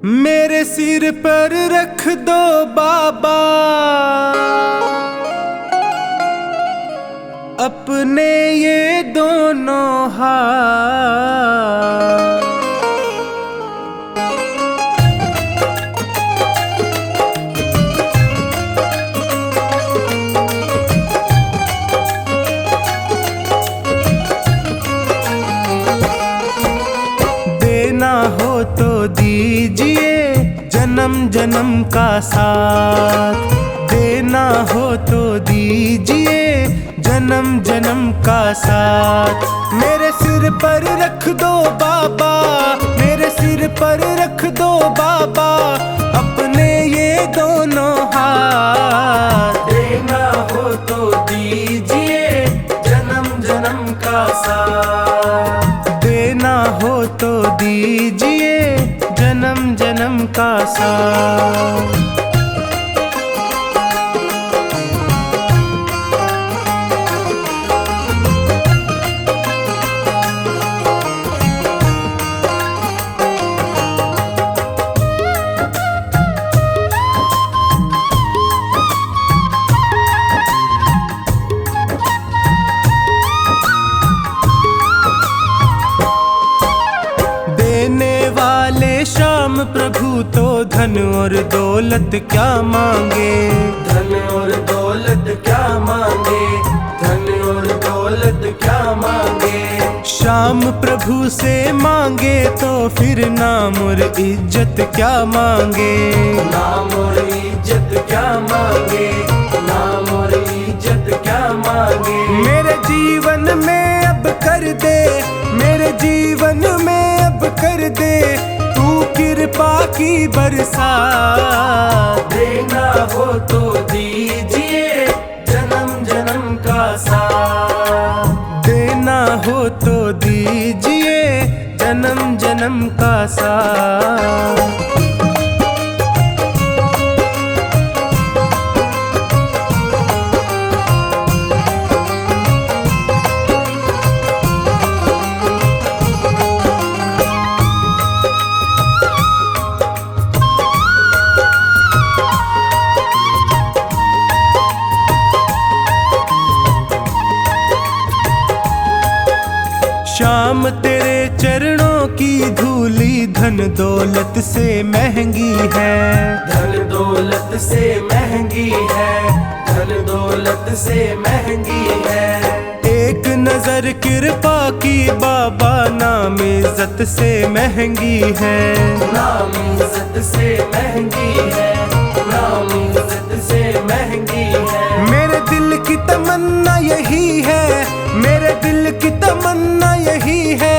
मेरे सिर पर रख दो बाबा अपने ये दोनों हाथ। देना हो तो दीजिए जन्म जन्म का साथ, देना हो तो दीजिए जन्म जन्म का साथ। मेरे सिर पर रख दो बाबा, मेरे सिर पर रख दो बाबा अपने ये दोनों हाथ। देना हो तो दीजिए जन्म जन्म का साथ, देना हो तो दीजिए जन्म जन्म का साथ। श्याम प्रभु तो धन और दौलत क्या मांगे, धन और दौलत क्या मांगे, धन और दौलत क्या मांगे। श्याम प्रभु से मांगे तो फिर नाम और इज्जत क्या मांगे, नाम और इज्जत क्या मांगे, नाम और इज्जत क्या मांगे। मेरे जीवन में अब कर दे, मेरे जीवन में अब कर दे तू कृपा की बरसात। देना हो तो दीजिए जन्म जन्म का साथ, देना हो तो दीजिए जन्म जन्म का साथ। श्याम तेरे चरणों की धूली धन दौलत से महंगी है, धन दौलत से महंगी है, धन दौलत से महंगी है। एक नजर कृपा की बाबा नाम इज्जत से महंगी है, नाम इज्जत से महंगी है, नाम इज्जत से महंगी है। मेरे दिल की तमन्ना यही है, मेरे दिल की तमन्ना यही है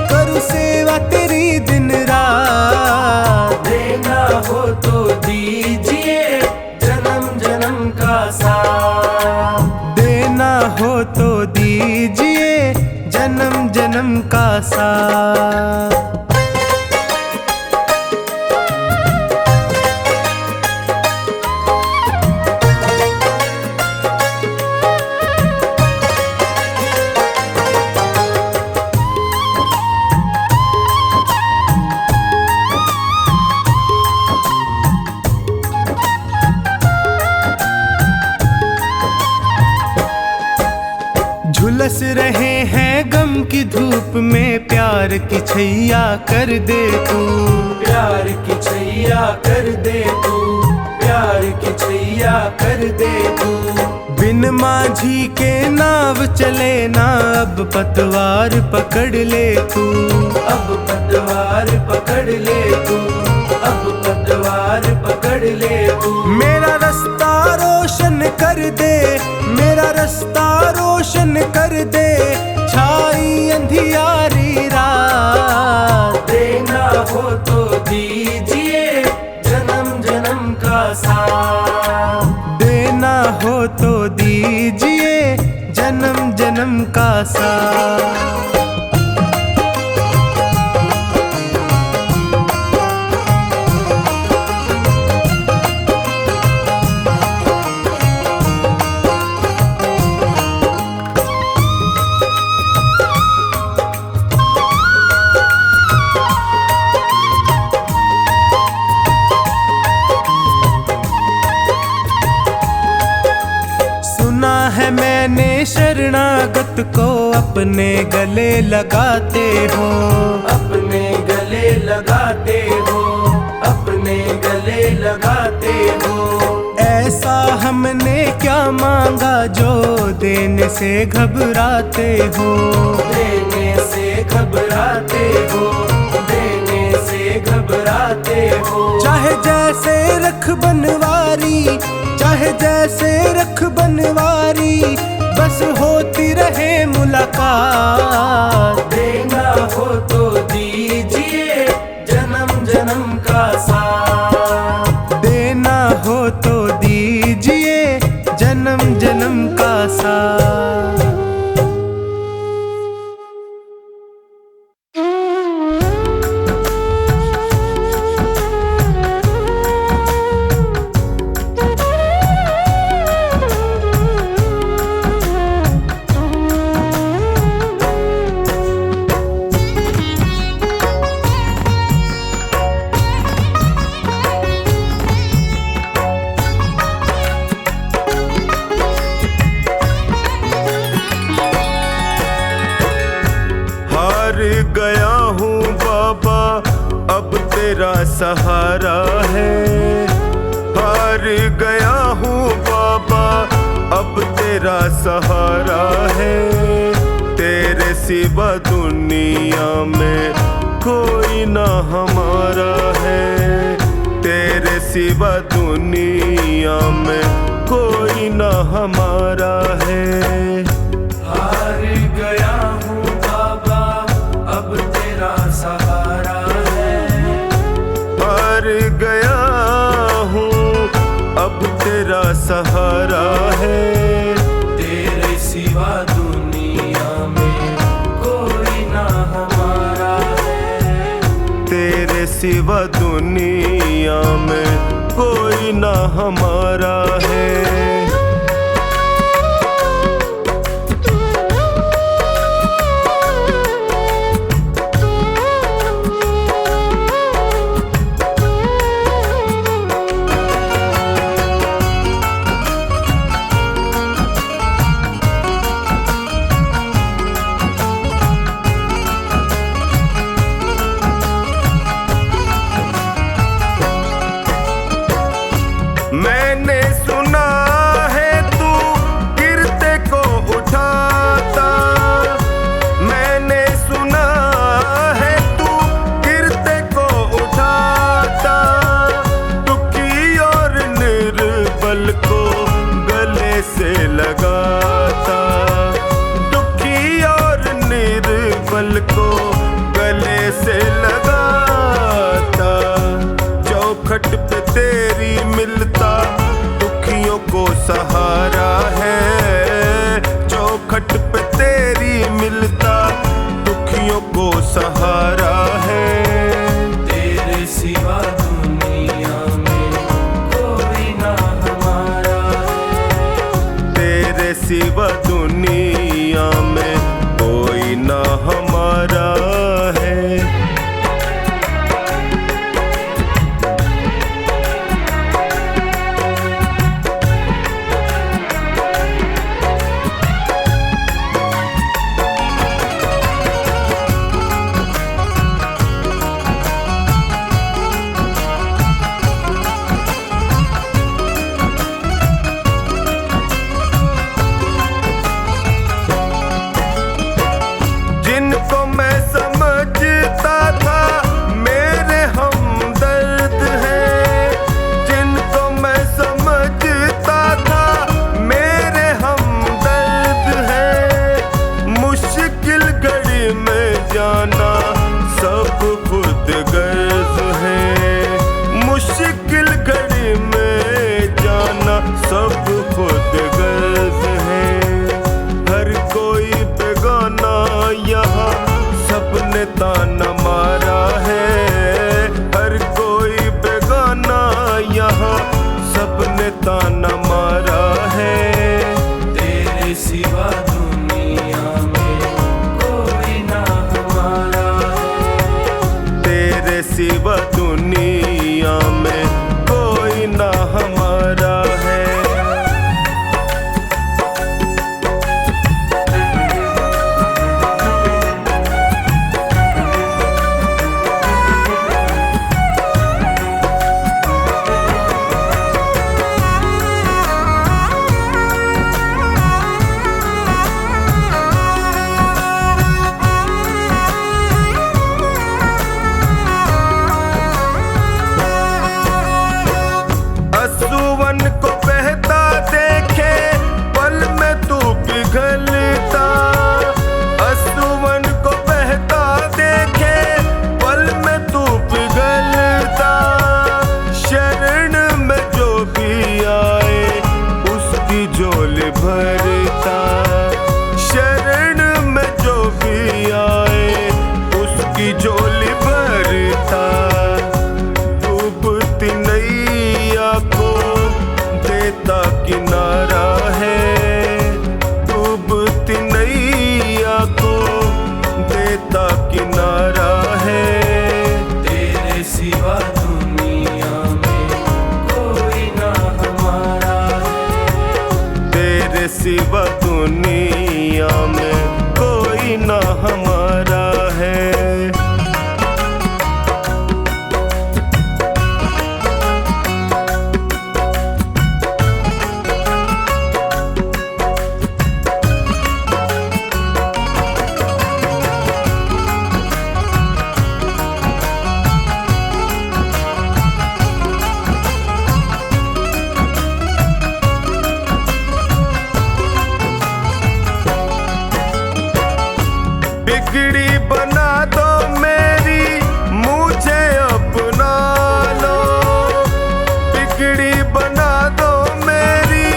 करूँ सेवा तेरी दिन रात। देना हो तो दीजिए जन्म जन्म का साथ, देना हो तो दीजिए जन्म जन्म का साथ। झुलस रहे हैं गम की धूप में प्यार की छैया कर दे तू, प्यार की छैया कर दे तू, प्यार की छैया कर दे तू। बिन माझी के नाव चले ना अब पतवार पकड़ ले तू, अब पतवार पकड़ ले तू, अब पतवार पकड़ ले तू। मेरा रास्ता रोशन कर दे, मेरा रास्ता रोशन कर दे छाई अंधियारी रात। देना हो तो दीजिए जन्म जन्म का साथ, देना हो तो दीजिए जन्म जन्म का साथ। मैंने शरणागत को अपने गले लगाते हो, अपने गले लगाते हो, अपने गले लगाते हो। ऐसा हमने क्या मांगा जो देने से घबराते हो, देने से घबराते हो, देने से घबराते हो। चाहे जैसे रख बनवारी, चाहे जैसे रख बनवारी, बस होती रहे मुलाकात। देना हो तो दीजिए जन्म जन्म का साथ, देना हो तो दीजिए जन्म जन्म का साथ। गया हूँ बाबा अब तेरा सहारा है, हार गया हूँ बाबा अब तेरा सहारा है। तेरे सिवा दुनिया में कोई ना हमारा है, तेरे सिवा दुनिया में कोई ना हमारा है। हार गया हूँ बाबा अब तेरा सहारा है, हार गया हूँ अब तेरा सहारा है। तेरे सिवा दुनिया में कोई ना हमारा है, तेरे सिवा दुनिया में कोई ना हमारा है। मैंने सुना है तू गिरते को उठाता, मैंने सुना है तू गिरते को उठाता। दुखी और निर्बल को गले से लगाता, दुखी और निर्बल को गले से लगाता। चौखट पे तेरी मिलता दुखियों को सहारा है, चौखट पे तेरी मिलता दुखियों को सहारा है। तेरे सिवा दुनिया में कोई ना हमारा है, तेरे सिवा दुनिया में कोई ना हमारा है। सिवा दुनिया में कोई ना हमारा है। तेरे सिवा दुनिया में कोई ना हमारा है। बिगड़ी बना दो मेरी, मुझे अपना लो। बिगड़ी बना दो मेरी,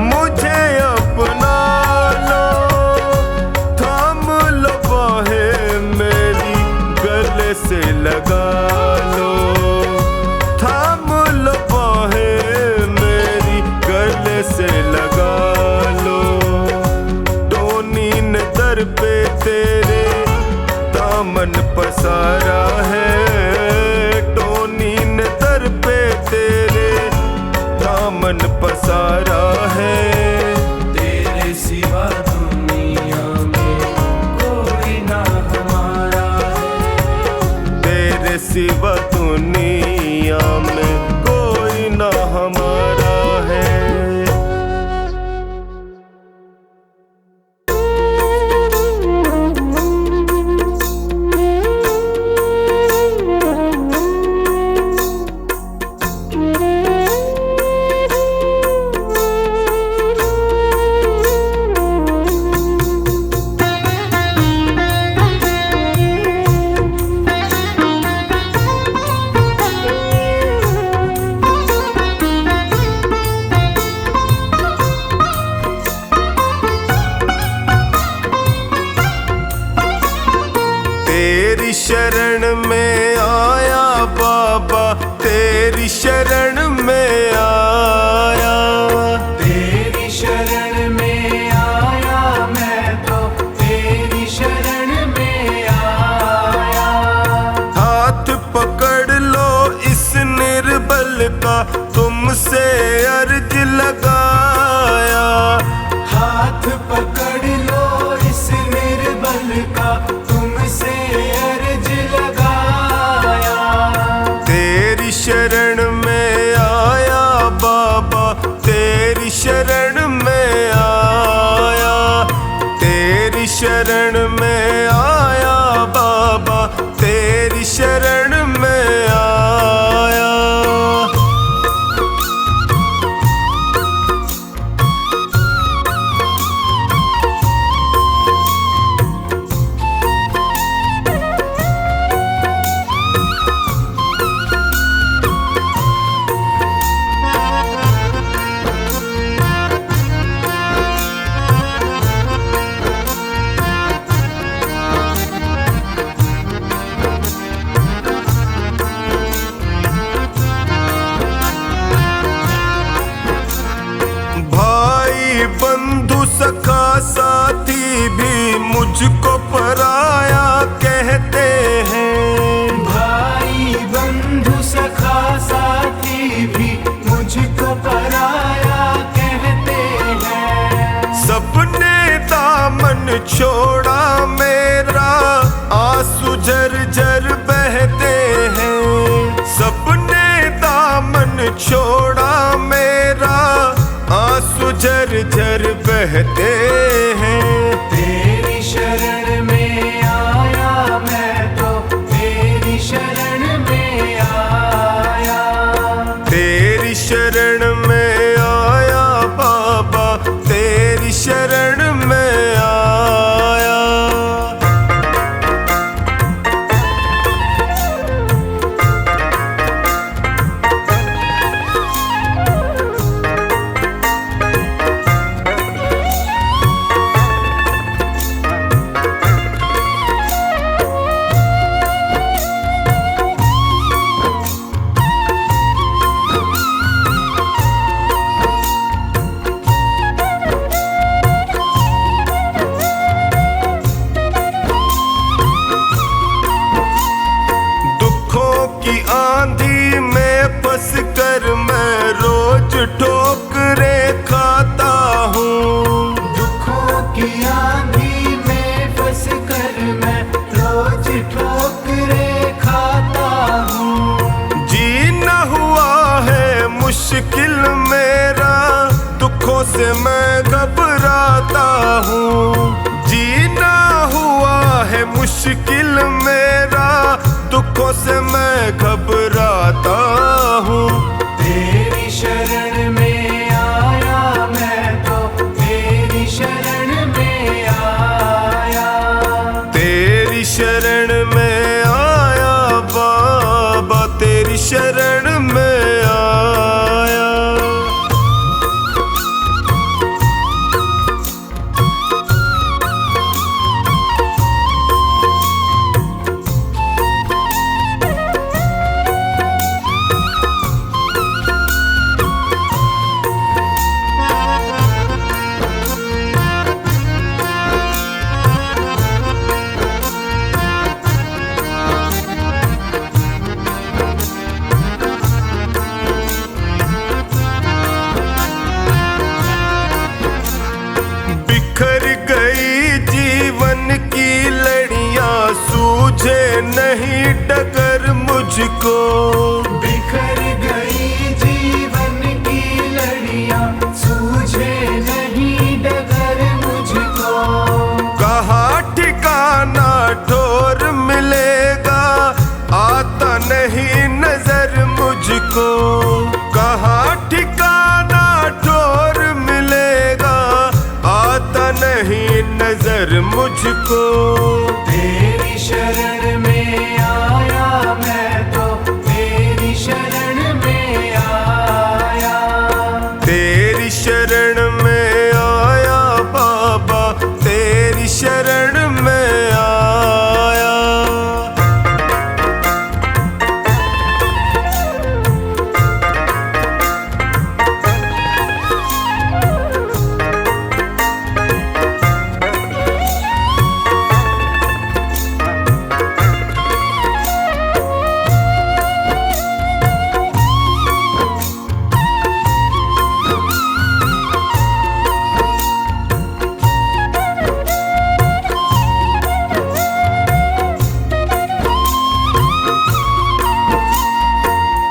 मुझे अपना लो। थाम लो बाहें मेरी, गले से लगा लो। थाम लो बाहें मेरी, गले से लगा लो। टोनी ने दर पे तेरे दामन पसारा है। टोनी ने दर पे तेरे दामन पसारा है। तेरे सिवा दुनिया में कोई ना हमारा है। तेरे सिवा दुनिया में कोई ना हमारा है। तेरी शरण में आया बाबा, तेरी शरण में आया। तेरी शरण में आया मैं तो, तेरी शरण में आया। हाथ पकड़ लो इस निर्बल का, तुमसे अर्ज लगाया। हाथ पकड़ लो इस निर्बल का, तुमसे अर्ज लगाया। तेरी शरण में आया बाबा, तेरी शरण में आया। तेरी शरण में आया बाबा, तेरी शरण में आया। भाई बंधु सखा साथी भी मुझको पराया कहते हैं। भाई बंधु सखा साथी भी मुझको पराया कहते हैं। सबने दामन छोड़ा मेरा, आंसू झरझर बहते हैं। सबने दामन छोड़ा मेरा, आंसू झरझर बहते हैं। तेरी शरण में आया मैं तो, तेरी शरण में आया। तेरी शरण में आया बाबा, तेरी शरण में आया। आंधी में फंस कर मैं रोज ठोकरे खाता हूँ। दुखों की आंधी में फंस कर मैं रोज ठोकरे खाता हूँ। जीना हुआ है मुश्किल मेरा, दुखों से मैं घबराता हूँ। जीना हुआ है मुश्किल मेरा, दुखों से मैं घबराता हूँ। तेरी शरण में आया मैं तो, तेरी शरण में आया। तेरी शरण में आया बाबा, तेरी शरण में आया। बिखर गई जीवन की लड़ियां, सूझे नहीं डगर मुझको। बिखर गई जीवन की लड़ियां, सूझे नहीं डगर मुझको। कहाँ ठिकाना ठोर मिलेगा, आता नहीं नजर मुझको। कहाँ ठिकाना ठोर मिलेगा, आता नहीं नजर मुझको। तेरी शरण में आया मैं तो, तेरी शरण में आया। तेरी शरण में आया बाबा, तेरी शरण में आया।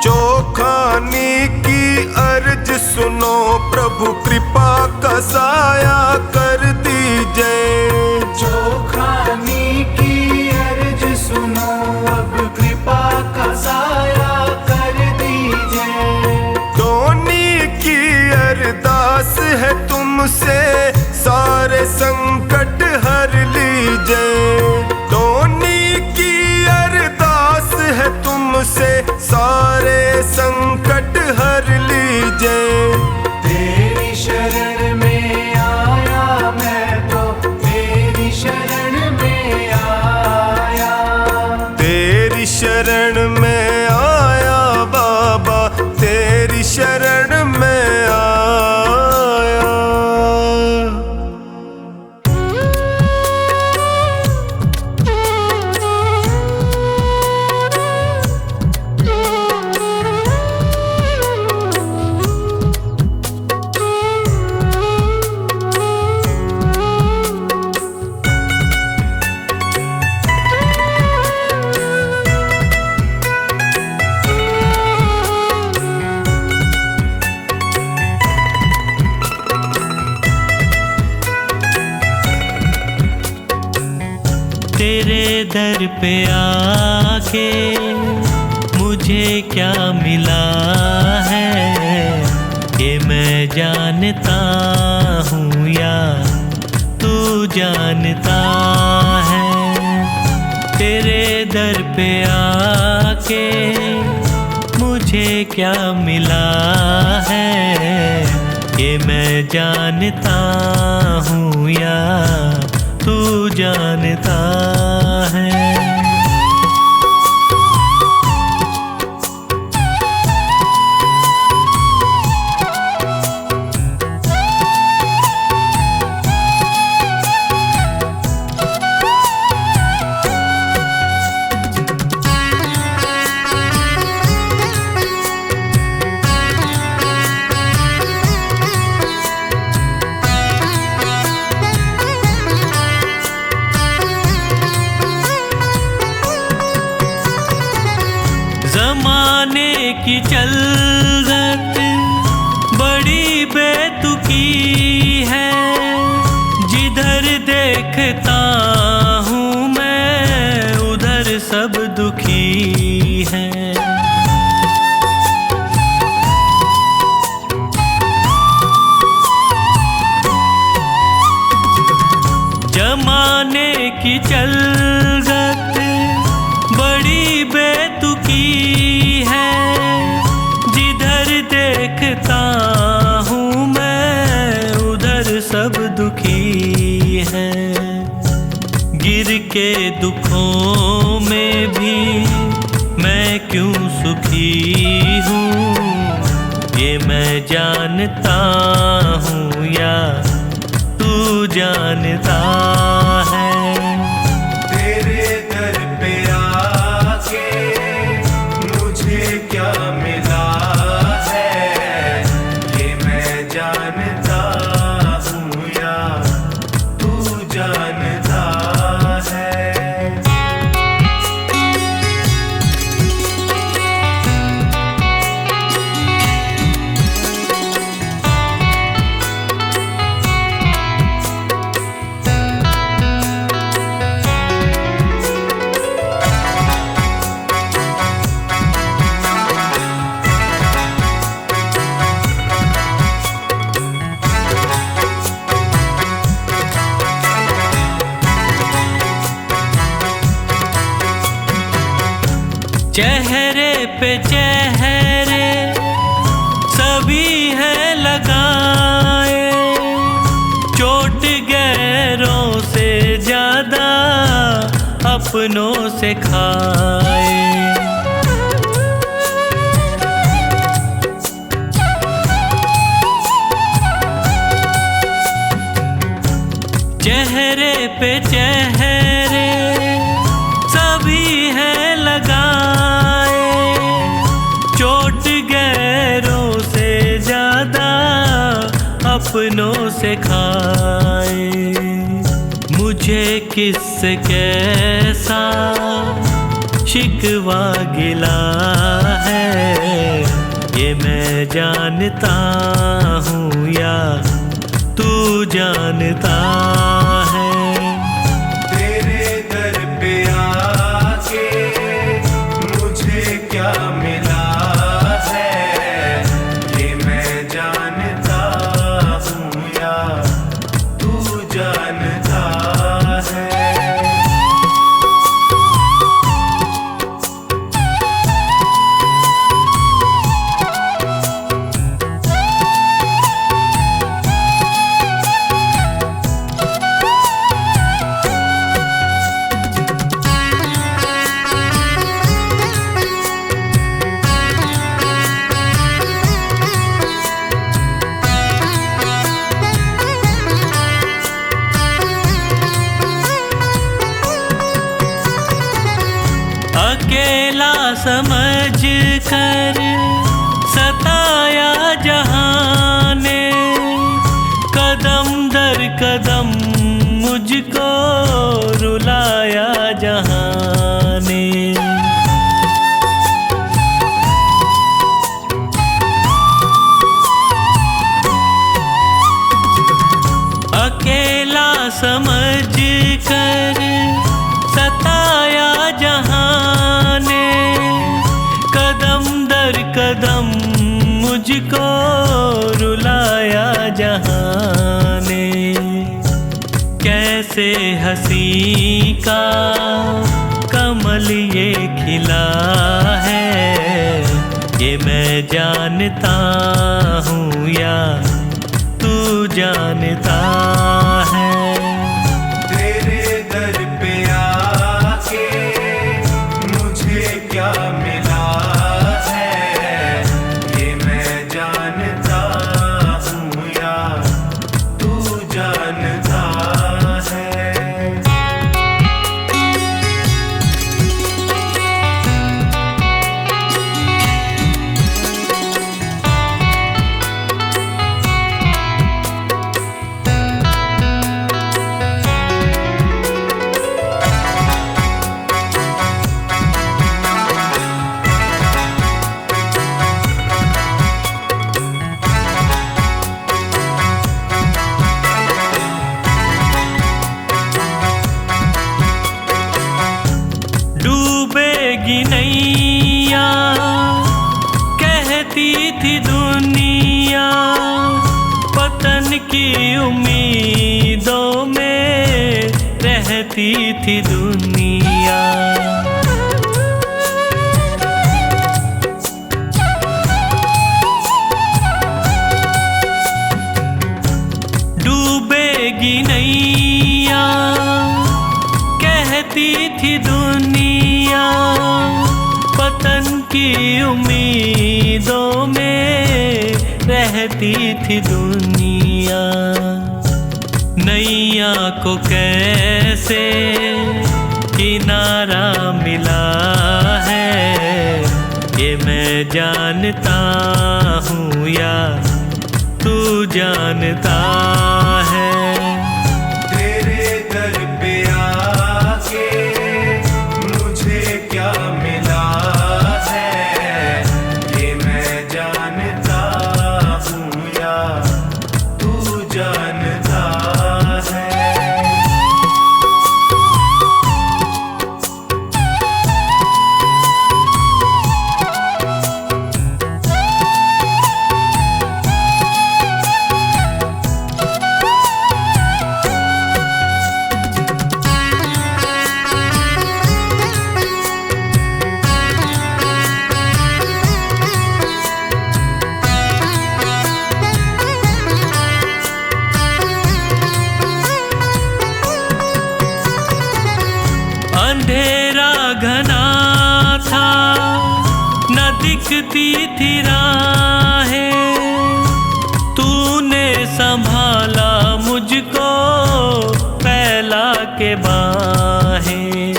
चोखानी की अर्ज सुनो प्रभु, कृपा का साया कर दीजिए। चोखानी की अर्ज सुनो, अब कृपा का साया कर दीजिए। धोनी की अरदास है तुमसे, सारे संकट हर लीजिए। धोनी की अरदास है तुमसे, सारे संकट हर लीजिए। तेरी शरण में आया मैं तो, तेरी शरण में आया। तेरी शरण में आया बाबा, तेरी शरण में आया। तेरे दर पे आके मुझे क्या मिला है, ये मैं जानता हूँ या तू जानता है। तेरे दर पे आके मुझे क्या मिला है, ये मैं जानता हूँ या तू जानता है। की चलत बड़ी बेतुकी है, जिधर देखता हूँ मैं उधर सब दुखी हैं। जमाने की चलत बड़ी बेतुकी है, जिधर देखता हूँ मैं उधर सब दुखी हैं। गिर के दुखों में भी मैं क्यों सुखी हूँ, ये मैं जानता हूँ या तू जानता है। तेरे दर पे आके मुझे क्या मिला है, ये मैं जानता हूँ या तू जानता है। चेहरे पे चेहरे सभी हैं लगाए, चोट गैरों से ज्यादा अपनों से खाए। चेहरे पे चेहरे सभी हैं लगाए, चोट गैरों से ज्यादा अपनों से खाए। मुझे किससे कैसा शिकवा गिला है, ये मैं जानता हूँ या तू जानता है। तेरे दर पे आके मुझे क्या मिला है, ये मैं जानता हूँ या तू जानता है। अकेला समझ कर सताया जहाँ ने, कदम दर कदम मुझको रुलाया जहाँ ने। अकेला समझ कर सताया जहाँ ने, कदम दर कदम मुझको रुलाया जहाँ ने। कैसे हंसी का कमल ये खिला है, ये मैं जानता हूँ या तू जानता है। तेरे दर पे आके मुझे क्या मिला है, ये मैं जानता हूँ या तू जानता है। कहती थी दुनिया पतन की उम्मीदों में रहती थी दुनिया। डूबेगी नैया कहती थी दुनिया पतन की उम्मीदों में रहती थी दुनिया। नैया को कैसे किनारा मिला है ये मैं जानता हूँ या तू जानता है। तेरे दर पे आके मुझे क्या मिला है ये मैं जानता हूँ या तू जानता है। अंधेरा घना था न दिखती थी राहें, तूने संभाला मुझको फैला के बाहें।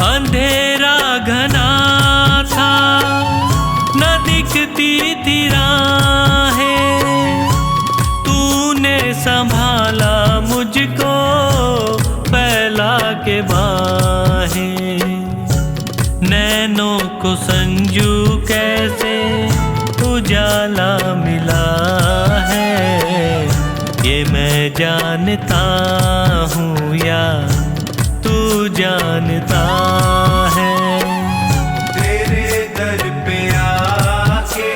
अंधेरा घना था न दिखती थी राहें, तूने संभाला मुझको फैला के बाहें। नैनों को संजू कैसे उजाला मिला है ये मैं जानता हूँ या तू जानता है। तेरे दर पे आके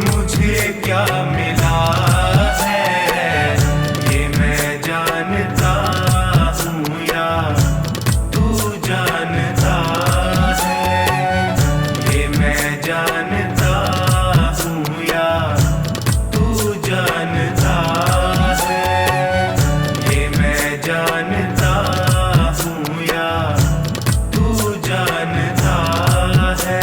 मुझे क्या मिला है ये मैं जानता हूँ या तू जानता है। ये मैं जानता हूँ या तू जानता है। ये मैं जानता हूँ या तू जानता है।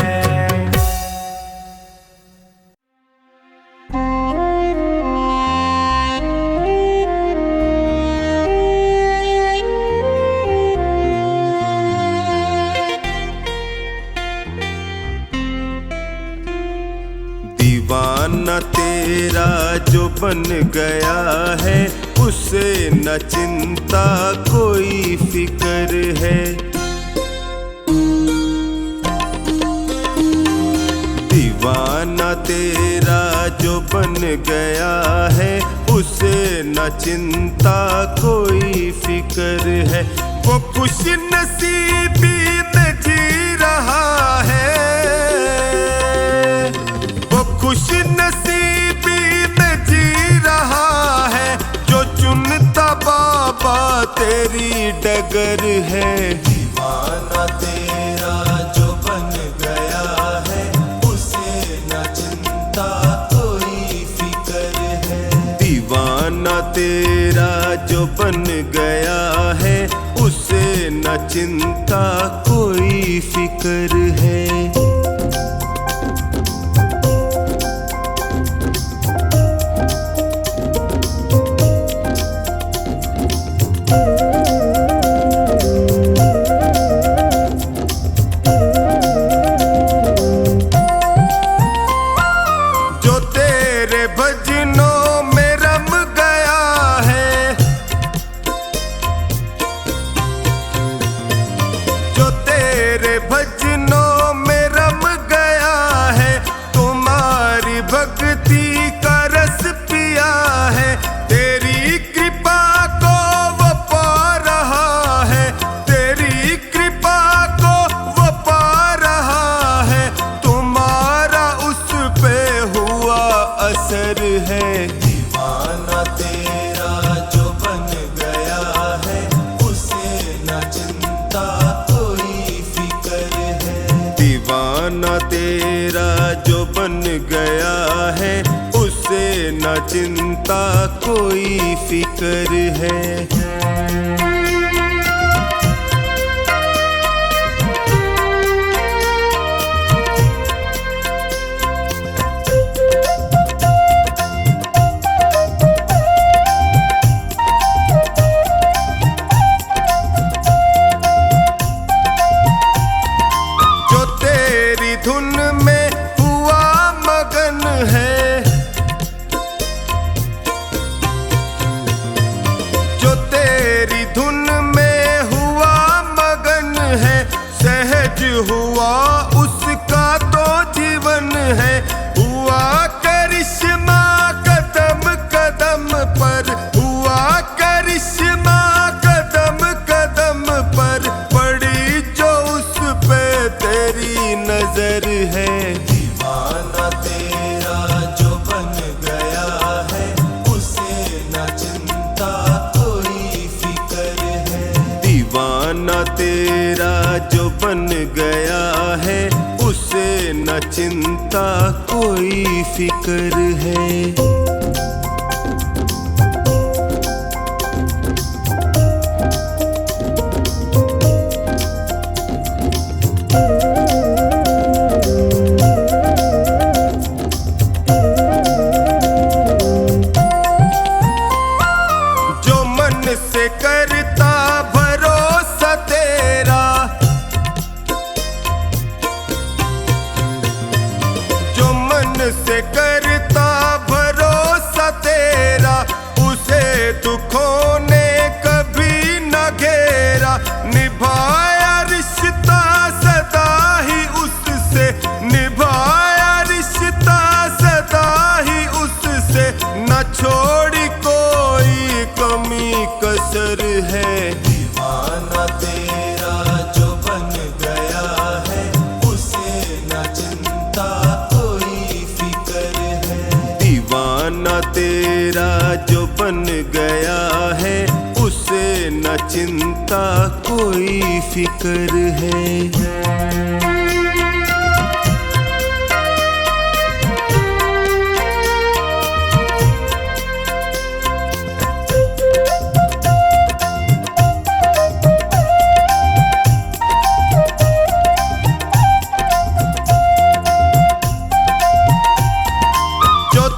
दीवाना तेरा जो बन गया है उसे न चिंता कोई फिक्र है। दीवाना तेरा जो बन गया है उसे न चिंता कोई फिक्र है। वो खुश नसीबी में जी रहा है, वो खुश नसीबी में जी रहा है जो चुनता बाबा तेरी डगर है। दीवाना तेरा जो बन गया है उसे न चिंता कोई फिक्र है। दीवाना तेरा जो बन गया है उसे न चिंता कोई फिक्र है। जो तेरे भजनों में रम गया है, जो तेरे भजनों में रम गया है, तुम्हारी भक्ति का रस पिया है। तेरी कृपा को वो चिंता कोई फिक्र है। धुन में हुआ मगन है, जो तेरी धुन में हुआ मगन है, सहज हुआ उसका तो जीवन है। हुआ करिश्मा कदम कदम पर, हुआ करिश्मा कदम कदम पर, पड़ी जो उस पे तेरी नजर है। दीवाना तेरा जो बन गया है, उसे न चिंता कोई फिक्र है। दीवाना तेरा जो बन गया है, उसे न चिंता कोई फिक्र है। से करता भरोसा तेरा, जो मन से करता भरोसा तेरा, उसे दुखों ने कभी न घेरा। निभाया रिश्ता सदा ही उससे, निभाया रिश्ता सदा ही उससे, न छोड़ी कोई कमी कसर है। दीवाना तेरा जो बन गया है, उसे न चिंता कोई फिक्र है। दीवाना तेरा जो बन गया है, उसे न चिंता कोई फिक्र है।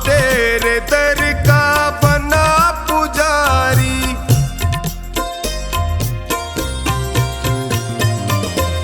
तेरे दर का बना पुजारी,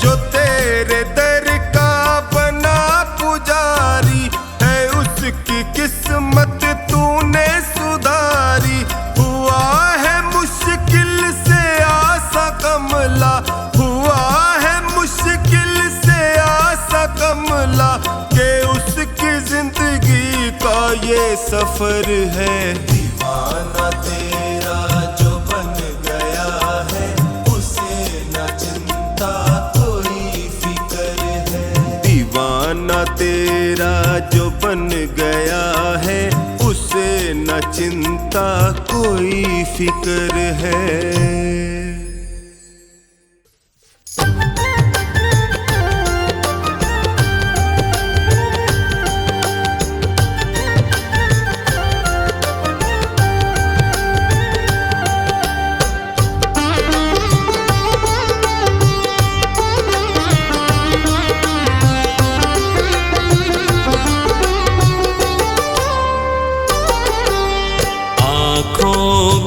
जो तेरे दर का बना पुजारी है, उसकी किस्मत तूने सुधारी। हुआ है मुश्किल से आसा कमला, हुआ है मुश्किल से आसा कमला, के उसकी जिंदगी का ये सफर है। दीवाना तेरा जो बन गया है, उसे न चिंता कोई फिक्र है। दीवाना तेरा जो बन गया है, उसे न चिंता कोई फिक्र है।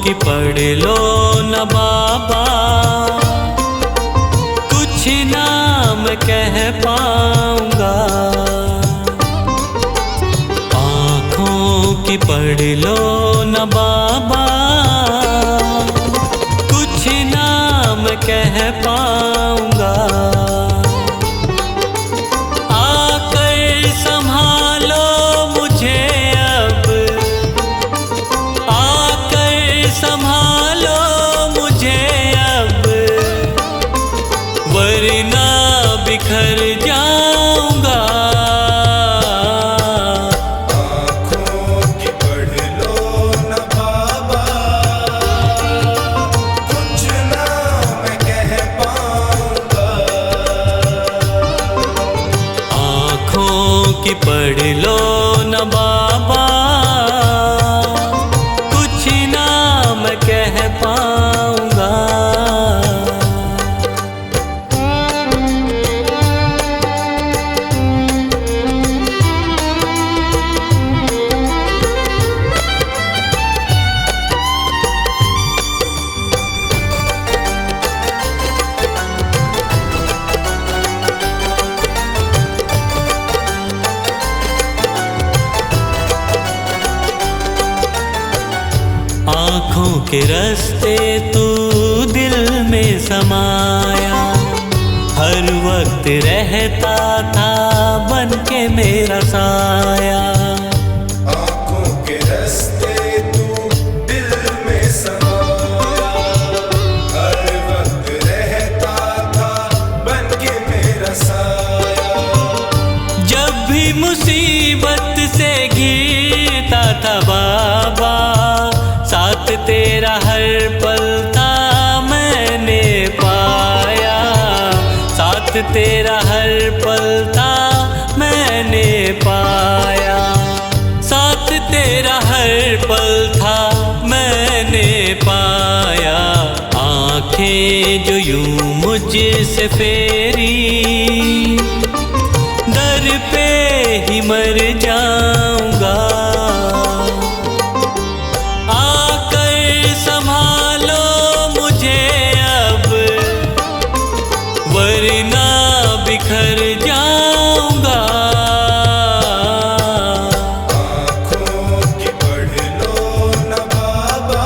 कि पढ़ लो न बाबा, कुछ नाम कह पाऊंगा। आँखों की पढ़ लो न बाबा, कुछ नाम कह पाऊंगा। आकर संभालो मुझे अब, संभालो मुझे अब, वरना बिखर जाऊंगा। आँखों की पढ़ लो न बाबा, कुछ ना मैं कह पाऊंगा। आँखों की पढ़ लो न बाबा, के रास्ते तू दिल में समाया, हर वक्त रहता था बन के मेरा साया। आँखों के रास्ते तू दिल में समाया, हर वक्त रहता था बन के मेरा साया। जब भी मुसीबत से घिरता था बाबा, साथ तेरा हर पल था मैंने पाया, साथ तेरा हर पल था मैंने पाया, साथ तेरा हर पल था मैंने पाया। आंखें जो यूं मुझसे फेरी, दर पे ही मर जाऊंगा। आकर संभालो मुझे अब, वरना बिखर जाऊंगा। आँखों की पढ़ लो न बाबा,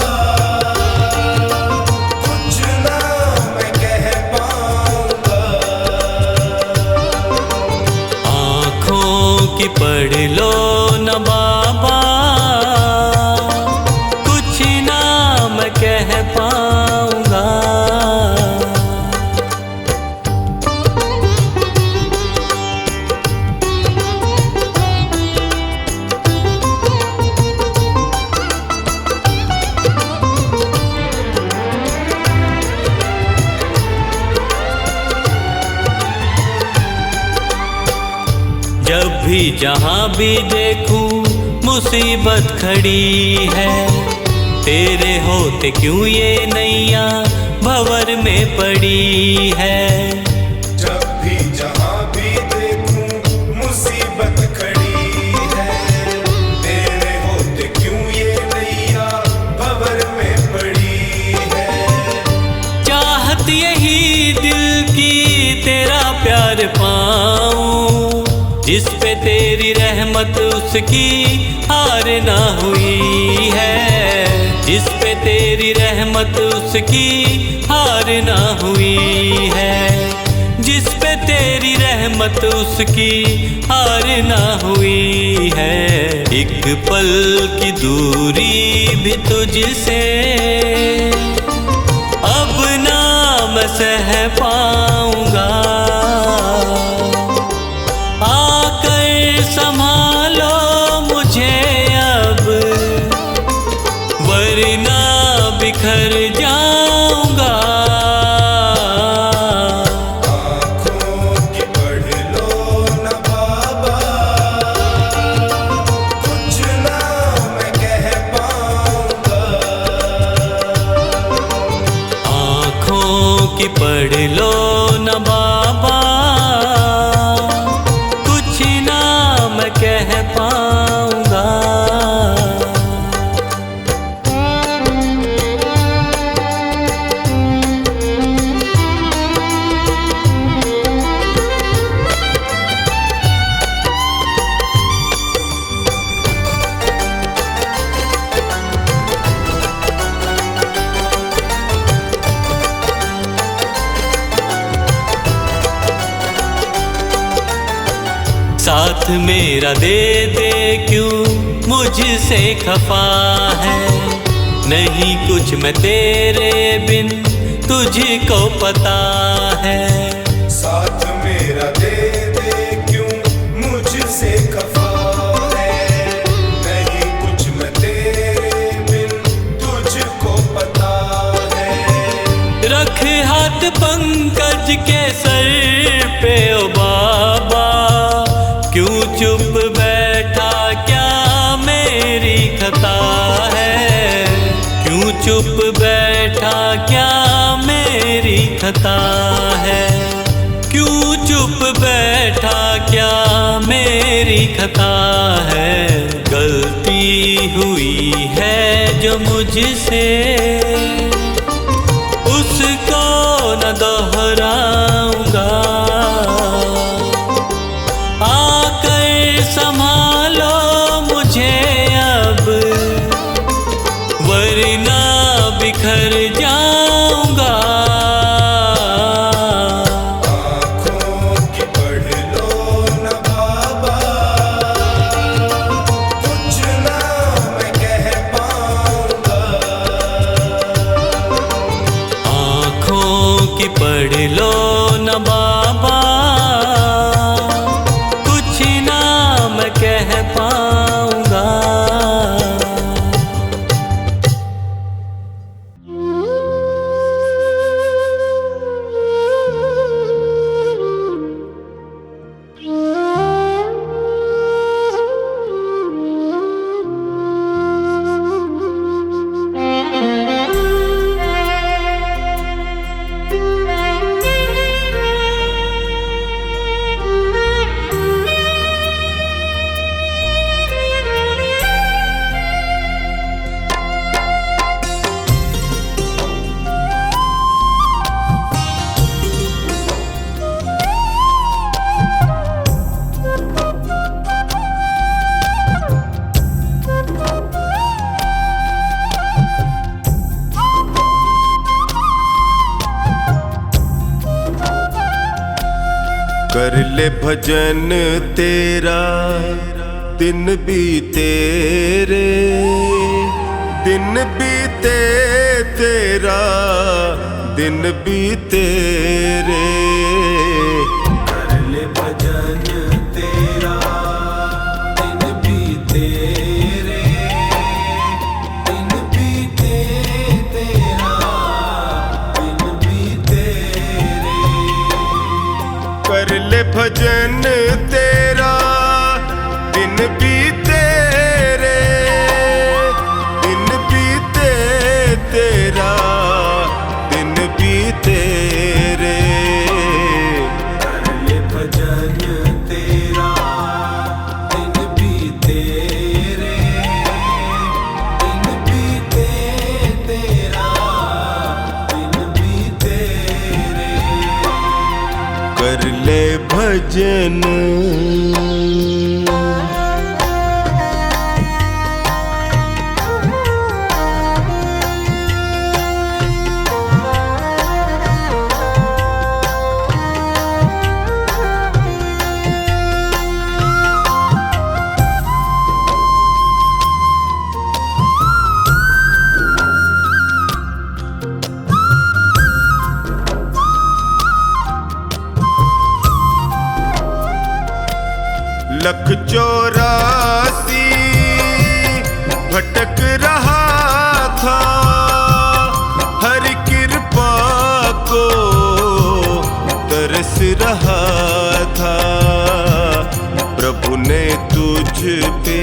कुछ ना मैं कह पाऊंगा। आँखों की पढ़ लो न बाबा, कुछ ना मैं कह पाऊंगा। जब भी जहाँ भी देखूं मुसीबत खड़ी है, तेरे होते क्यों ये नैया भंवर में पड़ी है। जब भी जहाँ भी देखूं मुसीबत खड़ी है, तेरे होते क्यों ये नैया भंवर में पड़ी है। चाहत यही दिल की तेरा प्यार पाऊं, जिस पे तेरी रहमत उसकी हार ना हुई है, जिस पे तेरी रहमत उसकी हार ना हुई है, जिस पे तेरी रहमत उसकी हार ना हुई है। एक पल की दूरी भी तुझसे अब ना मैं सह पाऊंगा। आकर संभालो मुझे अब, वरना बिखर जाऊंगा। आँखों की पढ़ लो न बाबा, कुछ ना मैं कह पाऊंगा। आँखों की पढ़ लो न बाबा, कुछ ना मैं कह पाऊंगा। साथ मेरा दे दे क्यों मुझसे खफा है, नहीं कुछ मैं तेरे बिन तुझको पता है। साथ मेरा दे दे क्यों मुझसे खफा है, नहीं कुछ मैं तेरे बिन तुझको पता है। रख हाथ पंकज के सर पे ओ बाबा, क्यों चुप बैठा क्या मेरी खता है, क्यों चुप बैठा क्या मेरी खता है, क्यों चुप बैठा क्या मेरी खता है। गलती हुई है जो मुझसे उसको न दोहराऊंगा। आकर संभालो मुझे अब, वरना कि पढ़ लो न बाबा, कुछ ना मैं कह पाऊंगा। कर ले भजन तेरा दिन बीते रे, दिन बीते तेरा दिन बीते रे। कर ले भजन तेरा दिन बीते रे, दिन बीते तेरा दिन बीते रे। कर ले भजन तेरा दिन बीते रे, दिन बीते तेरा दिन बीते रे। कर ले भजन तेरा दिन बीते रे, दिन बीते तेरा दिन बीते रे। कर ले भजन लख 84 भटक रहा था, हर कृपा को तरस रहा था। प्रभु ने तुझ पे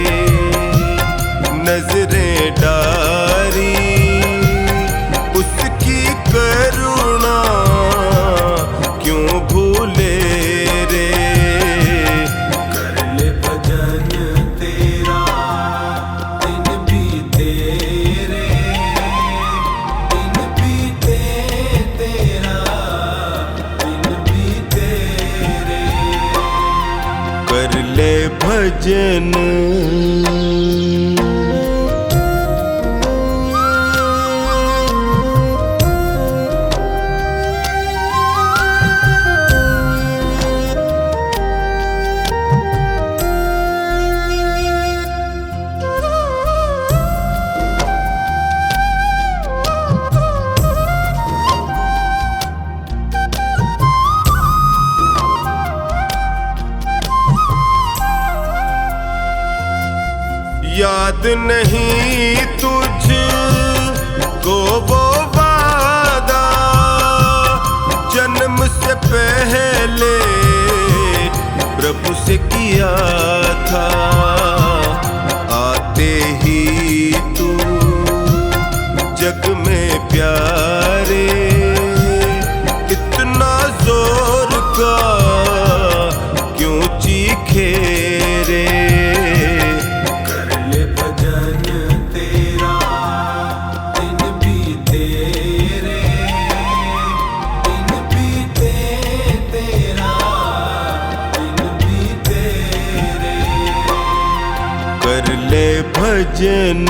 नजरें डाली, उसकी करुणा क्यों भूले रे। कर ले भजन याद नहीं तुझ को वो वादा, जन्म से पहले प्रभु से किया था। आते ही तू जग में प्यारे, इतना जोर का क्यों चीखे रे। कर ले भजन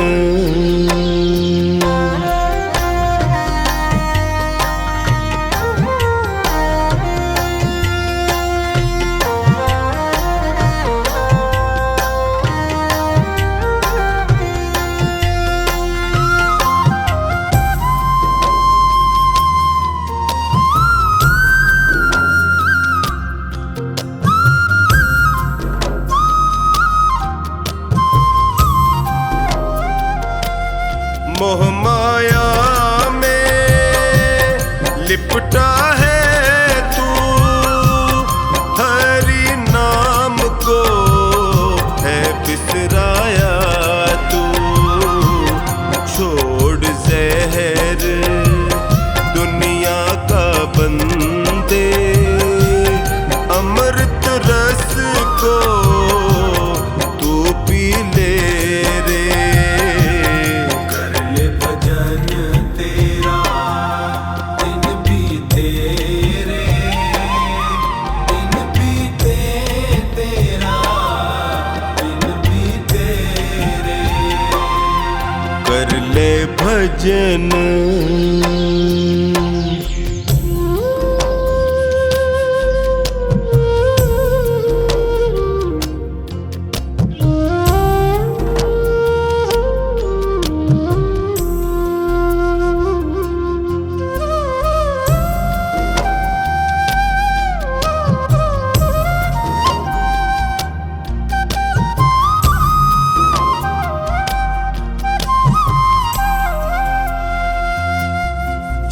लिपटा है तू हरि नाम को, है बिसराया तू छोड़ जहर दुनिया का बंदे, अमृत रस को तू पी ले रे। कर ले भजन तेरा दिन बीते रे, दिन बीते तेरा दिन बीते रे। कर ले भजन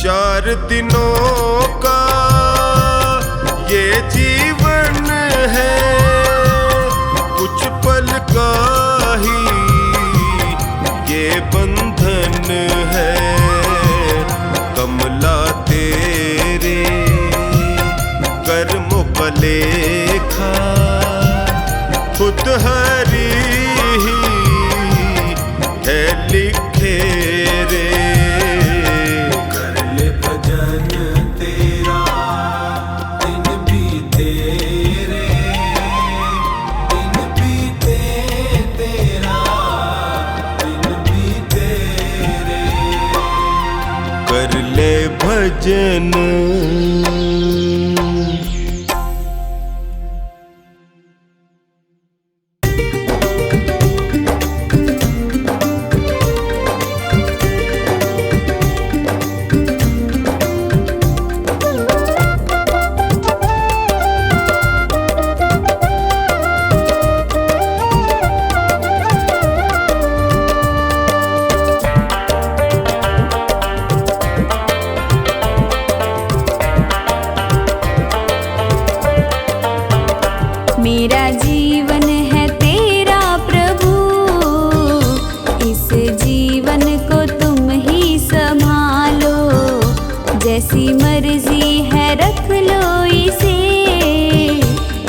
चार दिनों का ये जीवन है, कुछ पल का ही ये बंधन है। कमला तेरे कर्मों का लेखा खुद हरि ही है लिखे रे। कर ले भजन मेरा जीवन है तेरा प्रभु, इस जीवन को तुम ही संभालो। जैसी मर्जी है रख लो इसे,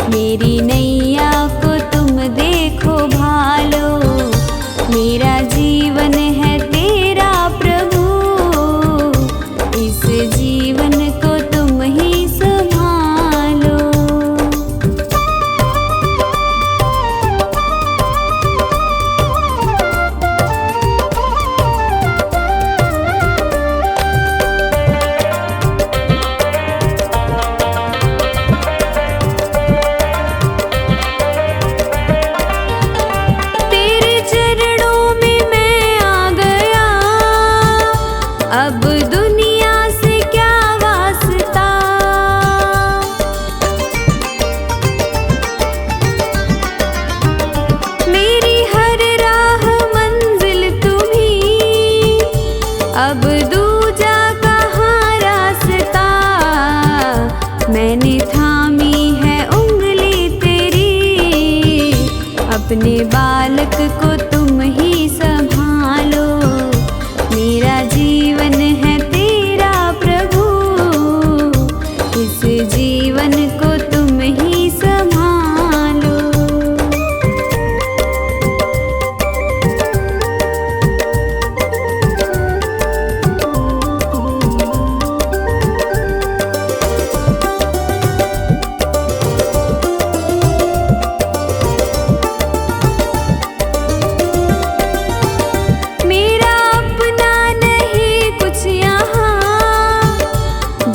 मेरी नैया को तुम देखो भालो। मेरा जीवन है तेरा प्रभु, इस जीवन को तुम ही संभालो। अब दुनिया से क्या वास्ता, मेरी हर राह मंजिल तुम्ही, अब दूजा कहाँ रास्ता। मैंने थामी है उंगली तेरी, अपने बालक को तुम ही संभालो। मेरा जीवन है तेरा प्रभु, इस जीवन को तुम ही संभालो।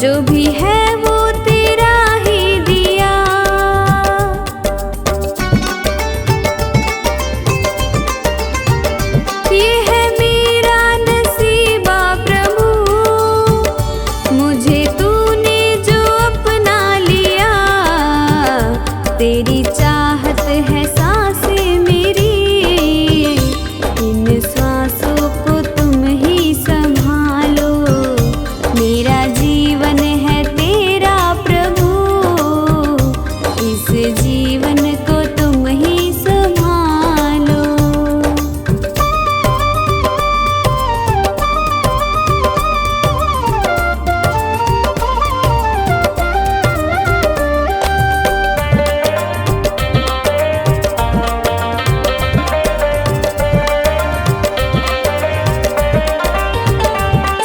जो भी है वो तेरा ही दिया, ये है मेरा नसीबा प्रभु, मुझे तूने जो अपना लिया। तेरी चाहत है सांसें मेरी, इन सांसों को तुम ही संभालो। मेरा जीवन है तेरा प्रभु, इस जीवन को तुम ही संभालो।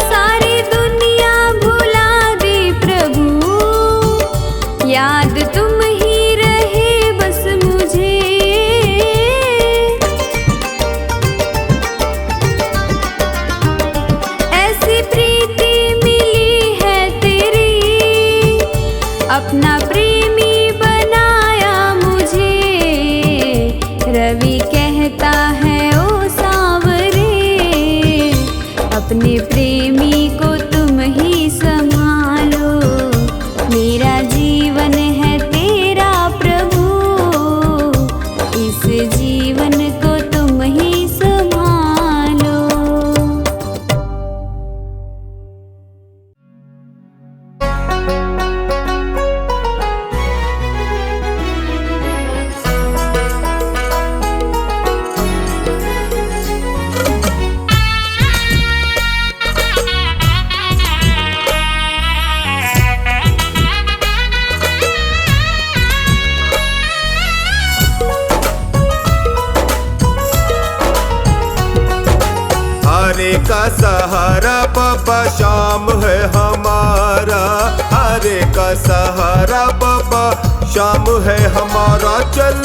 सारी दुनिया भुला दे प्रभु, याद तुम ही रहे बस मुझे। ऐसी प्रीति मिली है तेरी, अपना प्रेमी बनाया मुझे। रवि कहता है ओ सांवरे, अपने प्रेमी को तुम ही संभालो। मेरा जीवन है तेरा प्रभु, इस जीवन को तुम ही संभालो। हरे का सहारा बाबा शाम है हमारा, हरे का सहारा बाबा शाम है हमारा। चल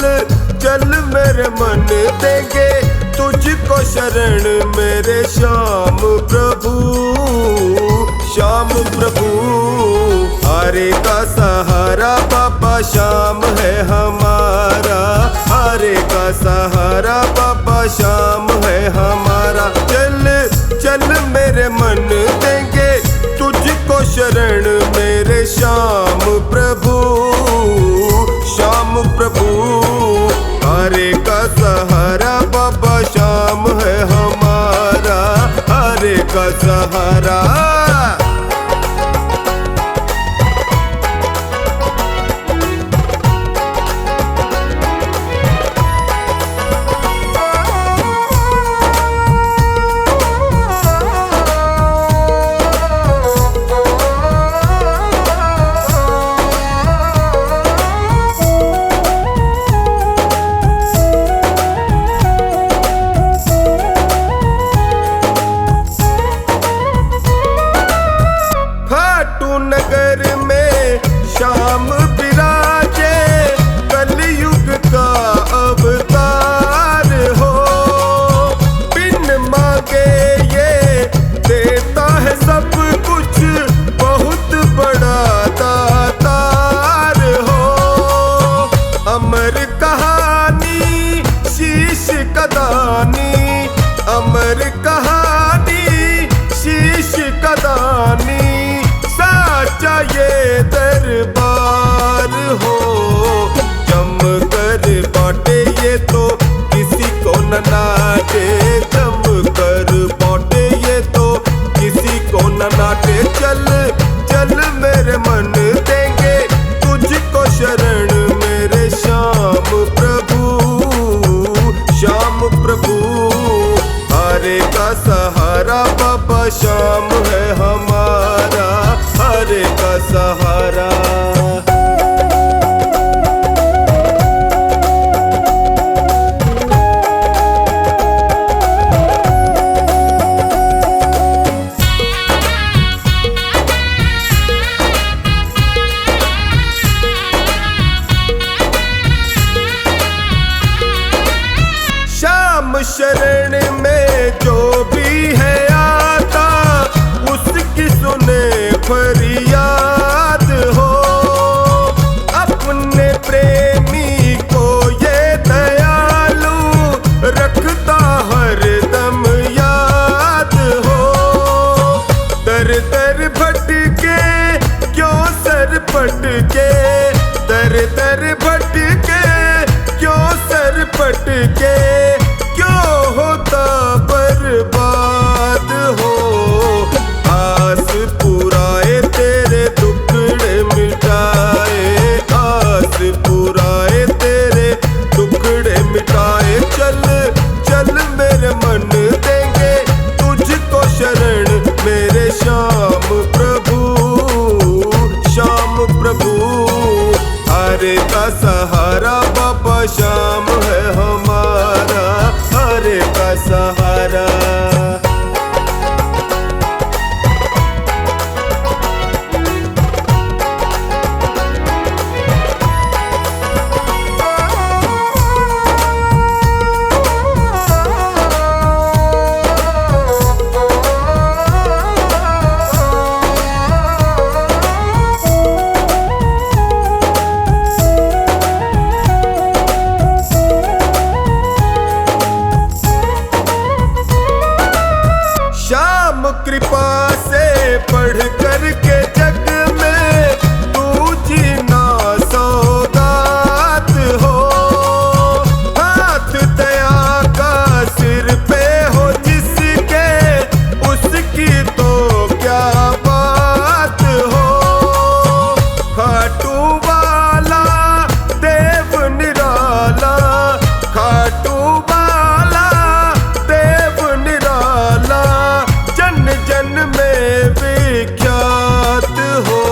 चल मेरे मन देंगे तुझको शरण मेरे श्याम प्रभु, श्याम प्रभु। हरे का सहारा बाबा शाम है हमारा, हरे का सहारा बाबा शाम है हमारा। चल चल मेरे मन देंगे तुझको शरण मेरे श्याम प्रभु, श्याम प्रभु। हरे का सहारा बाबा शाम है हमारा, हरे का सहारा। नगर में श्याम विराजे, कलयुग का अवतार हो। बिन मांगे ये देता है सब कुछ, बहुत बड़ा दातार हो। अमर कहानी शीश कदानी, अमर कहानी शीश कदानी। साचा ये दरबार हो, जम कर बाटे ये तो किसी को न नाटे। जम कर बाटे ये तो किसी को न नाटे। चल चल मेरे मन देंगे तुझको शरण मेरे श्याम प्रभु, श्याम प्रभु। हरे का सहारा बाबा श्याम है हमारा, हरे का सहारा। श्याम शरण में जो भी है आता, उसकी सुने फरियाद हो। अपने प्रेमी को ये दयालु रखता हर दम याद हो। दर दर भटके क्यों सर पटके, दर दर भटके क्यों सर पटके। क्यों होता बर्बाद हो, आस पुराए सहारा बाबा श्याम है हमारा, हरे का सहारा। कृपा से पढ़ कर के जग में तू जीना सौगात हो। हाथ दया का सिर पे हो जिसके, उसकी तो क्या बात हो। खाटू वाला देव निराला, खाटू वाला देव निराला, जन जन में विख्यात हो।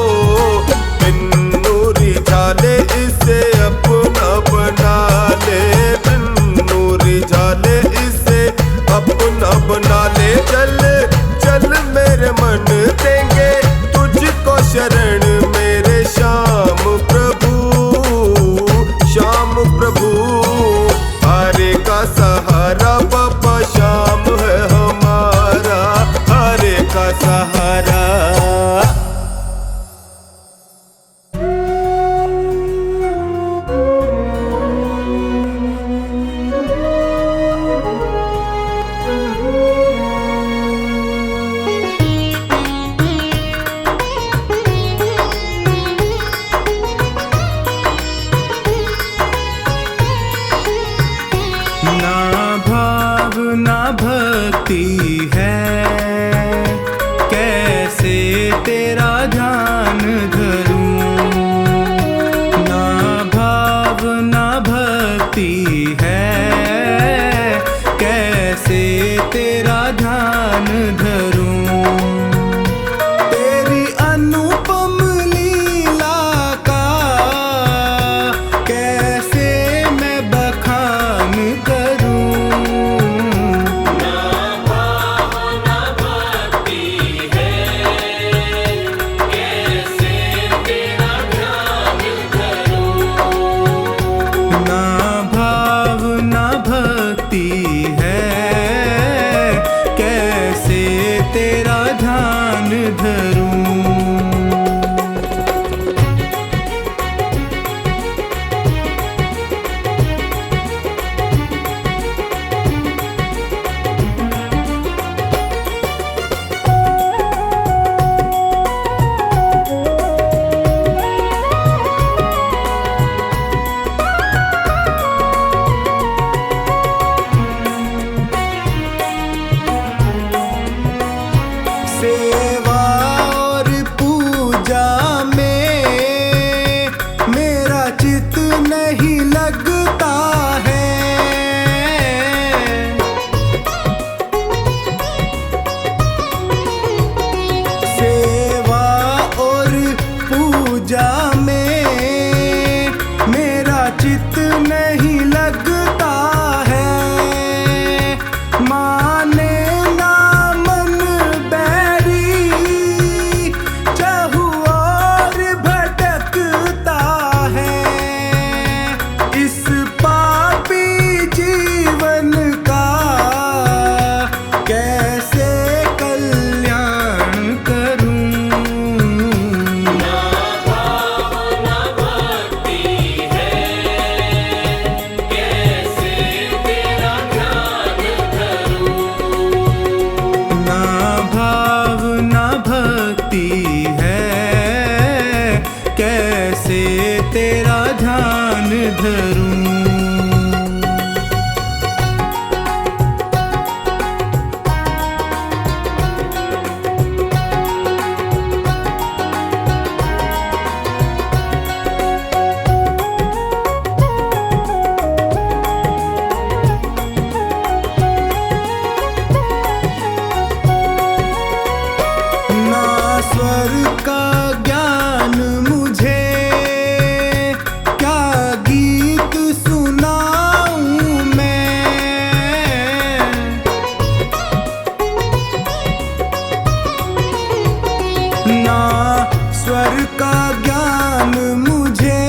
बिन्नूरी झाले इसे अपना बना ले, बिन्नूरी झाले इसे अपना बना ले। चल चल मेरे मन देंगे तुझको शरण, मेरे श्याम प्रभु, श्याम प्रभु। हरे का सहारा बाबा श्याम है हमारा, हरे का सहारा। ना भाव ना भक्ति है, कैसे तेरा ध्यान धरूं। ना भाव ना भक्ति है, कैसे तेरा ध्यान धरूं। तेरी अनुपम लीला का कैसे मैं बखान करूं। ना भाव ना भक्ति है, कैसे तेरा ध्यान धरूं। सेवा और पूजा में मेरा चित नहीं लगता है। सेवा और पूजा में मेरा चित नहीं लगता है। माने ना मन बैरी, चाहू और भटकता है। इस पापी जीवन का कैसे कल्याण करूं। ना भाव ना भक्ति है, कैसे तेरा ध्यान धरूं। ना स्वर का ज्ञान मुझे, क्या का ज्ञान मुझे,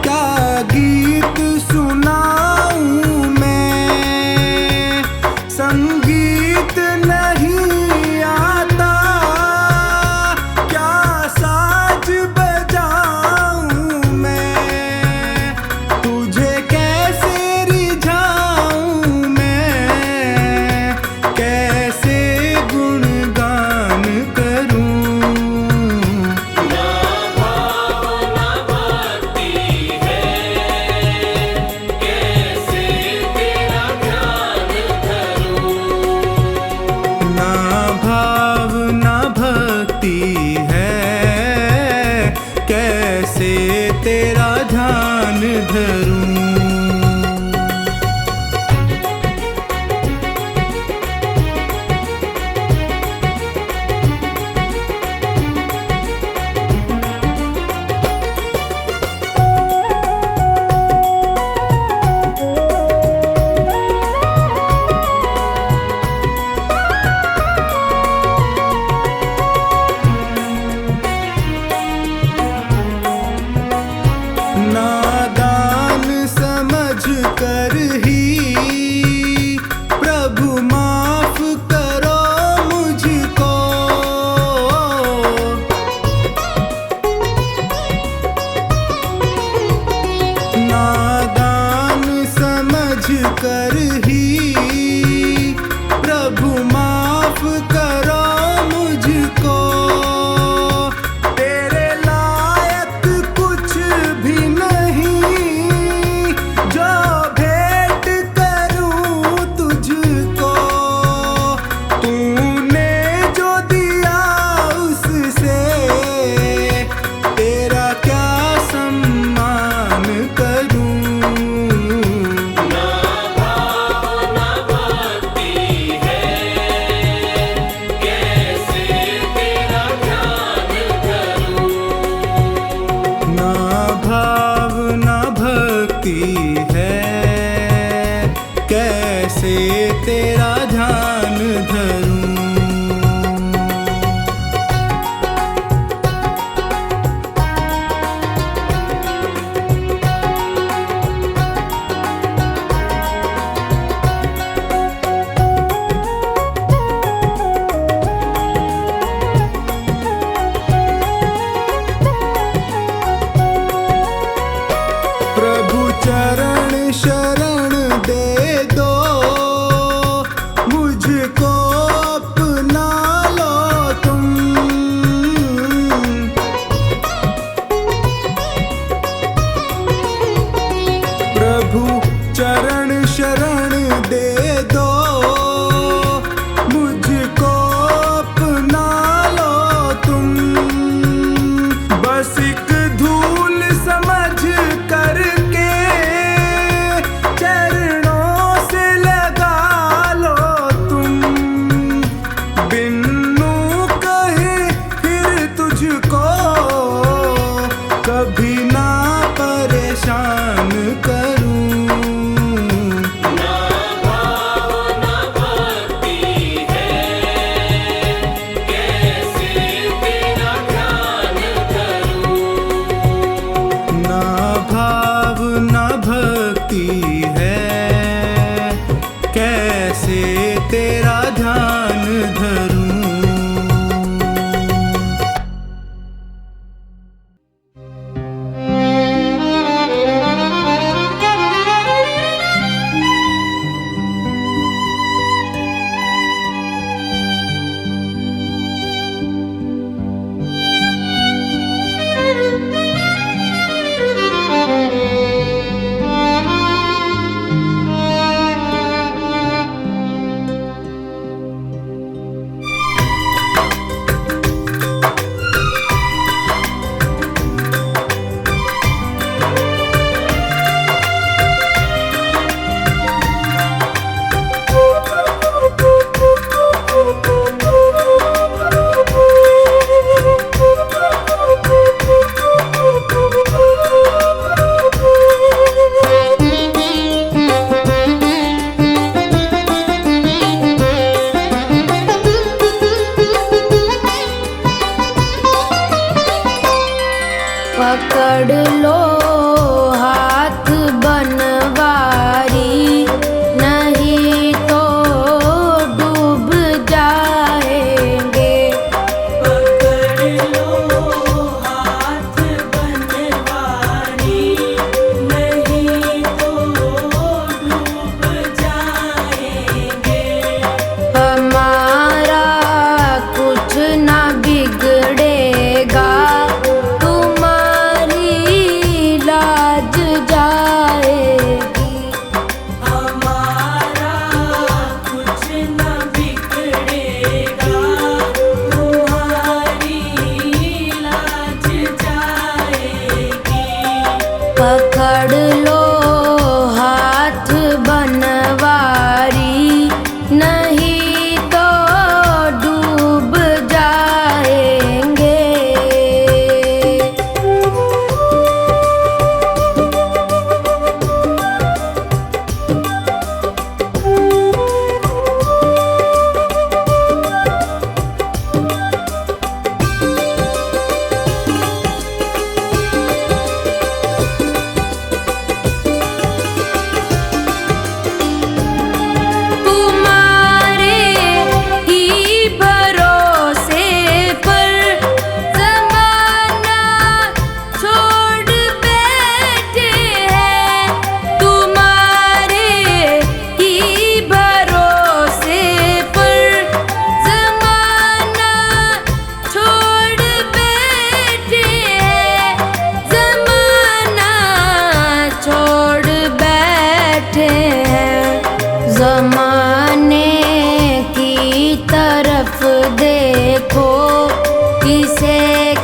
क्या गीत सुनाऊं मैं। संगीत नहीं आता, क्या साज बजाऊं मैं। तुझे कैसे रिझाऊं मैं, कैसे गुणगान करूं। ना भाव ना भक्ति है, कैसे तेरा ध्यान धरूं। नादान पकड़ लो हाथ बनवारी, नहीं तो डूब जाएंगे। पकड़ लो हाथ बनवारी, नहीं तो डूब जाएंगे। हमारा कुछ ना बिगड़ेगा, तुम्हारी लाज जाएगी। हमारा कुछ न बिगड़ेगा, तुम्हारी लाज जाएगी। पकड़ लो हाथ बनवारी, नहीं तो डूब जाएंगे। तुम्हारे ही भरोसे पर ज़माना छोड़ बैठे हैं। तुम्हारे ही भरोसे पर ज़माना छोड़ बैठे हैं। ज़माना छोड़ बैठे हैं। ज़माने की तरफ देखो, इसे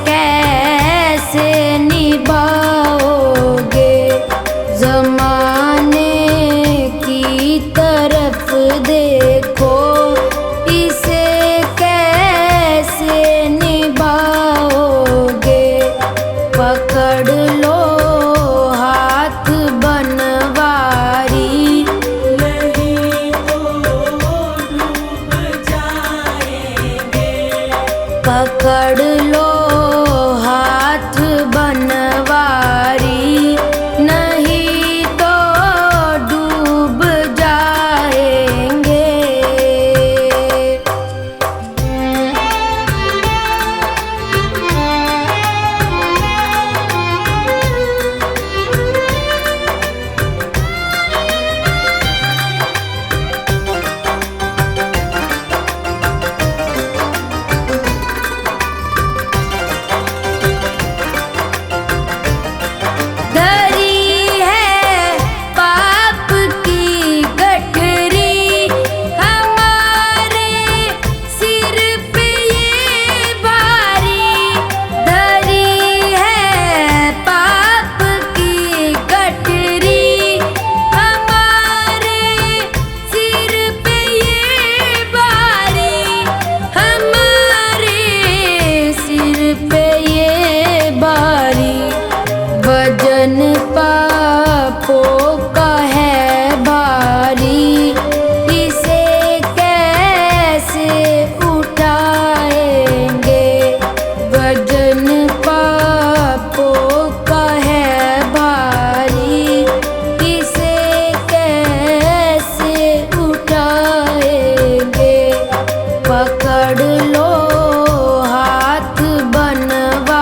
कैसे निभाओगे। ज़माने की तरफ देखो, इसे कैसे निभाओगे। पकड़ लो हाथ बनवारी, नहीं तो डूब जाएंगे। पकड़ लो हाथ बनवारी, नहीं तो डूब जाएंगे। धरी है पाप की गठरी, हमारे सिर पे ये भारी। धरी है पाप की गठरी, हमारे सिर पे ये भारी। हमारे सिर पे ये भारी। वजन पापों का है भारी, इसे कैसे उठाएंगे। वजन पापों का है भारी, इसे कैसे उठाएंगे। पकड़ लो हाथ बनवारी,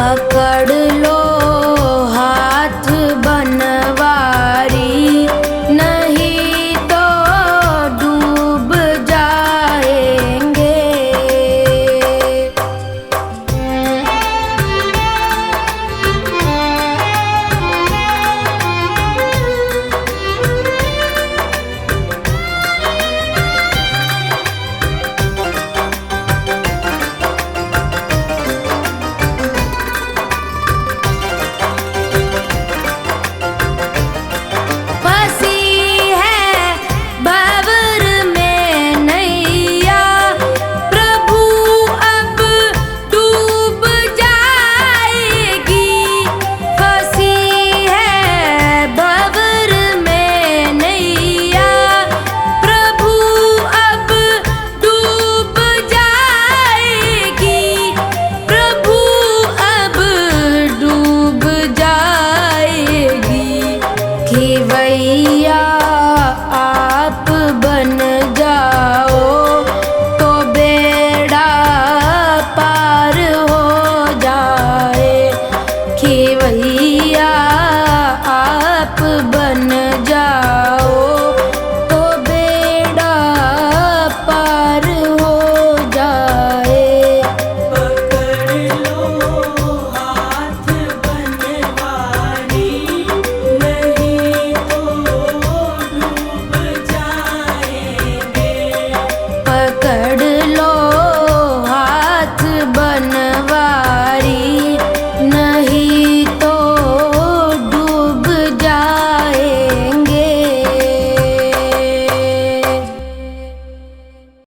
पकड़ लो